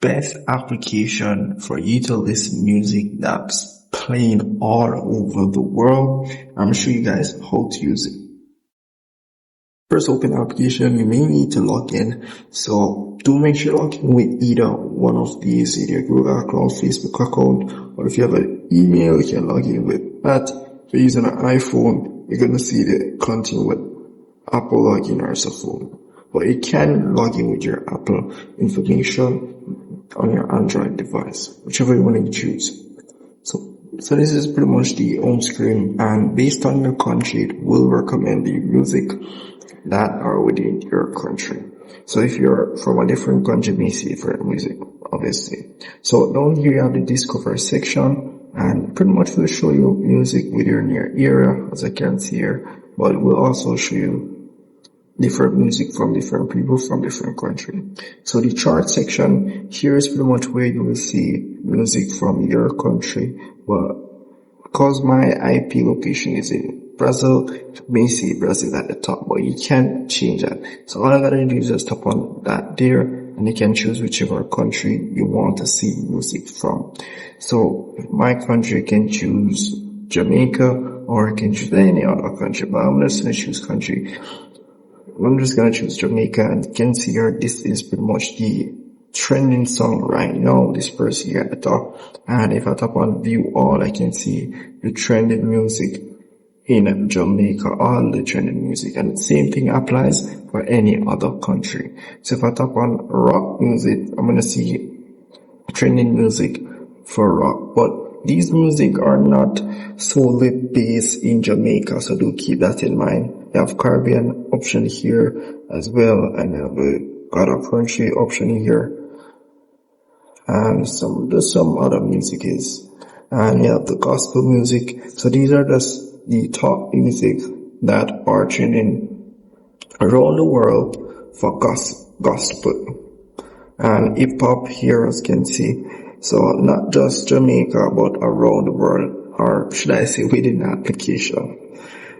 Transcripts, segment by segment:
best application for you to listen music that's playing all over the world. I'm sure you guys how to use it. First, open the application, you may need to log in. So do make sure you log in with either one of these, either Google account, Facebook account, or if you have an email, you can log in with that. If you're using an iPhone, you're going to see the continue with Apple login or phone. But you can log in with your Apple information on your Android device, whichever you want to choose. So this is pretty much the home screen, and based on your country, it will recommend the music that are within your country. So if you're from a different country, you may see different music, obviously. So down here you have the Discover section, and pretty much will show you music within your area, as I can see here, but it will also show you different music from different people from different country. So the chart section here is pretty much where you will see music from your country, but because my IP location is in Brazil, you may see Brazil at the top, but you can't change that. So all I gotta do is just tap on that there, and you can choose whichever country you want to see music from. So my country can choose Jamaica, or I can choose any other country, but I'm just gonna choose country. I'm just gonna choose Jamaica, and you can see here, this is pretty much the trending song right now, this person here at the top. And if I tap on view all, I can see the trending music in Jamaica, all the trending music, and the same thing applies for any other country. So if I tap on rock music, I'm gonna see trending music for rock, but these music are not solely based in Jamaica, so do keep that in mind. You have Caribbean option here as well, and you have a other country option here, and there's some other music is, and you have the gospel music. So these are just the top music that are trending around the world for gospel and hip hop here, as you can see. So not just Jamaica, but around the world, or should I say within the application.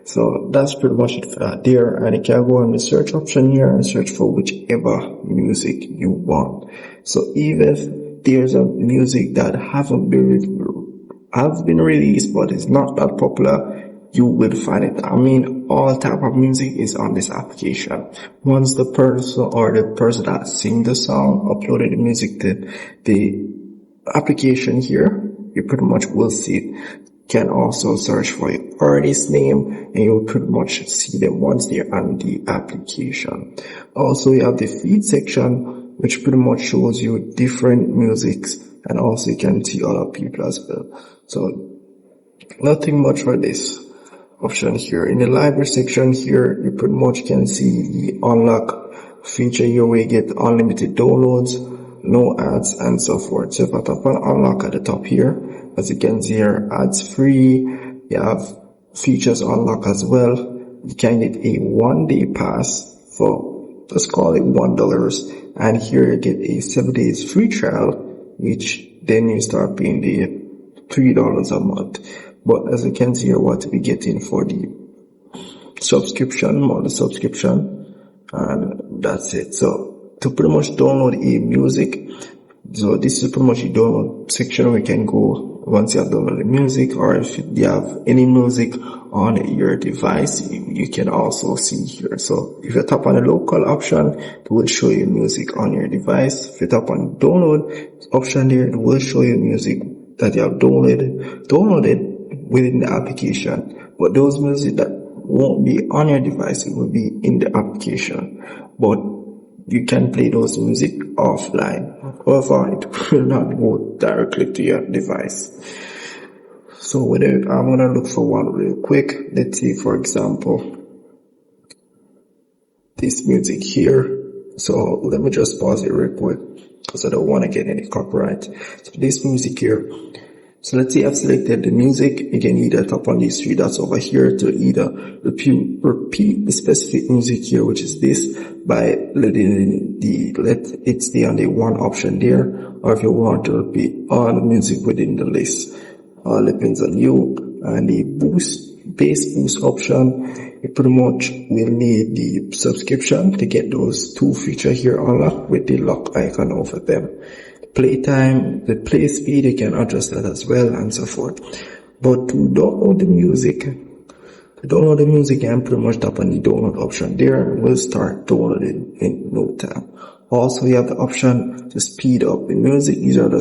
So that's pretty much it for that there, and you can go on the search option here and search for whichever music you want. So even if there's a music that have been released but is not that popular, you will find it. I mean, all type of music is on this application. Once the person that sing the song uploaded the music to the application here, you pretty much will see it. Can also search for your artist name, and you'll pretty much see them once they're on the application. Also, you have the feed section, which pretty much shows you different musics, and also you can see other people as well. So nothing much for this option here. In the library section here, you pretty much can see the unlock feature here where you get unlimited downloads, no ads, and so forth. So if I tap on unlock at the top here, as you can see here, ads free, you have features unlock as well. You can get a 1-day pass for, let's call it $1, and here you get a 7 days free trial, which then you start paying the $3 a month. But as you can see here, what we getting for the monthly subscription, and that's it. So to pretty much download a music, so this is pretty much the download section where you can go once you have downloaded the music, or if you have any music on your device, you can also see here. So if you tap on the local option, it will show you music on your device. If you tap on download option there, it will show you music that you have downloaded within the application. But those music that won't be on your device, it will be in the application. But you can play those music offline. However, it will not go directly to your device. So I'm gonna look for one real quick. Let's see, for example, this music here. So let me just pause it real quick because I don't want to get any copyright. So this music here. So let's say I've selected the music. You can either tap on these three dots over here to either repeat the specific music here, which is this, by letting let it stay on the one option there, or if you want to repeat all the music within the list. All depends on you. And the bass boost option, you pretty much will need the subscription to get those two features here unlocked with the lock icon over them. playtime, the play speed, you can adjust that as well, and so forth. But to download the music, you can pretty much tap on the download option there, and we'll start downloading in no time. Also, you have the option to speed up the music. These are the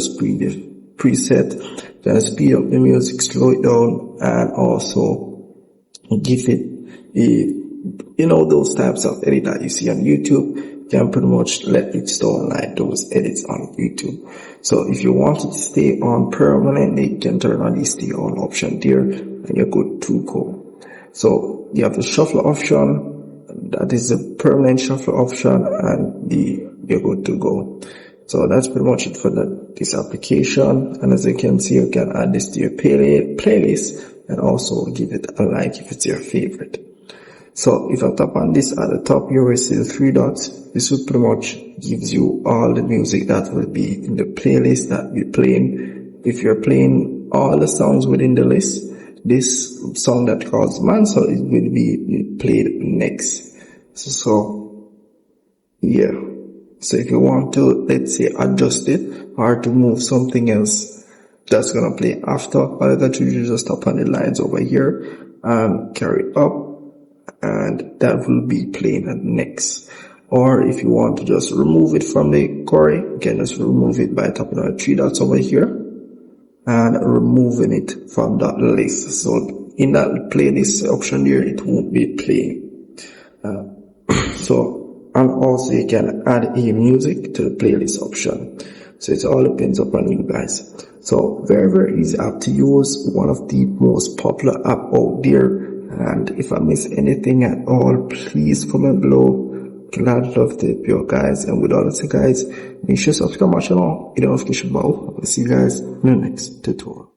preset. Then speed up the music, slow it down, and also give it those types of edit that you see on YouTube. You can pretty much let it store like those edits on YouTube. So if you want it to stay on permanently, you can turn on the stay on option there, and you're good to go. So you have the shuffle option, that is the permanent shuffle option, and you're good to go. So that's pretty much it for this application. And as you can see, you can add this to your playlist and also give it a like if it's your favorite. So if I tap on this at the top, you will see the 3 dots. This will pretty much gives you all the music that will be in the playlist that we're playing. If you're playing all the songs within the list, this song that calls Man, so it will be played next. So yeah. So if you want to, let's say, adjust it or to move something else that's gonna play after, all you got to do is just tap on the lines over here and carry it up, and that will be playing at next. Or if you want to just remove it from the query, you can just remove it by tapping on the 3 dots over here and removing it from that list. So in that playlist option there, it won't be playing. And also you can add a music to the playlist option. So it all depends upon you guys. So very, very easy app to use. One of the most popular app out there. And if I miss anything at all, please comment below. Glad love to help you guys. And with all that, guys, make sure to subscribe to my channel, hit the notification bell. I'll see you guys in the next tutorial.